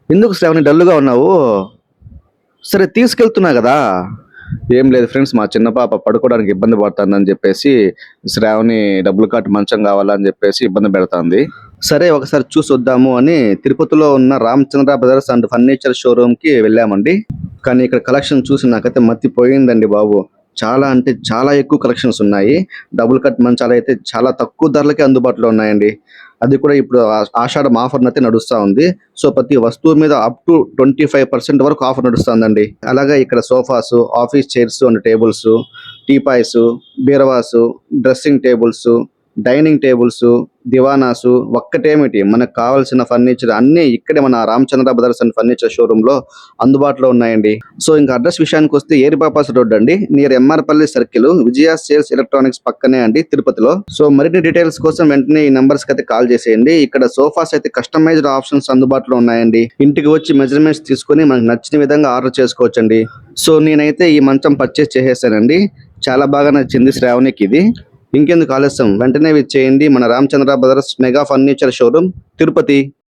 ఎందుకు శ్రావణి డల్లుగా ఉన్నావు? సరే తీసుకెళ్తున్నా కదా! ఏం లేదు ఫ్రెండ్స్, మా చిన్న పాప పడుకోవడానికి ఇబ్బంది పడుతుందని చెప్పేసి శ్రావణి డబ్బులు కట్టి మంచం కావాలని చెప్పేసి ఇబ్బంది పెడతాంది. సరే ఒకసారి చూసొద్దాము అని తిరుపతిలో ఉన్న రామచంద్ర బ్రదర్స్ అండ్ ఫర్నిచర్ షోరూమ్‌కి వెళ్ళామండి. కానీ ఇక్కడ కలెక్షన్ చూసి నాకైతే మతిపోయిందండి బాబు. చాలా అంటే చాలా ఎక్కువ కలెక్షన్స్ ఉన్నాయి. డబుల్ కట్ మంచాలైతే చాలా తక్కువ ధరలకే అందుబాటులో ఉన్నాయండి. అది కూడా ఇప్పుడు ఆషాఢం ఆఫర్‌నైతే నడుస్తా ఉంది. సో, ప్రతి వస్తువు మీద అప్ టు 25% వరకు ఆఫర్ నడుస్తాందండి. అలాగే ఇక్కడ sofas, office chairs and tables, teapoys, బీరువాసు, డ్రెస్సింగ్ టేబుల్సు, డైనింగ్ టేబుల్సు, దివానాసు ఒక్కటేమిటి మనకు కావాల్సిన ఫర్నిచర్ అన్నీ ఇక్కడే మన రామచంద్ర బ్రదర్స్ అండ్ ఫర్నిచర్ షోరూమ్‌లో అందుబాటులో ఉన్నాయండి. సో, ఇంక అడ్రస్ విషయానికొస్తే ఏరి బైపాస్ రోడ్ అండి. Near MRPalli circle, Vijaya sales electronics పక్కనే అండి తిరుపతిలో. సో, మరిన్ని డీటెయిల్స్ కోసం వెంటనే ఈ నంబర్స్‌కి అయితే కాల్ చేసేయండి. ఇక్కడ సోఫాస్ అయితే కస్టమైజ్డ్ ఆప్షన్స్ అందుబాటులో ఉన్నాయండి. ఇంటికి వచ్చి మెజర్‌మెంట్స్ తీసుకొని మనకు నచ్చిన విధంగా ఆర్డర్ చేసుకోవచ్చండి. సో, నేనైతే ఈ మంచం పర్చేస్ చేసేసానండి. చాలా బాగా నచ్చింది శ్రావణికి ఇది. ఇంకెందుకు ఆలస్యం, వెంటనే విచ్చేయండి మన Ramachandra brothers mega furniture showroom Tirupati.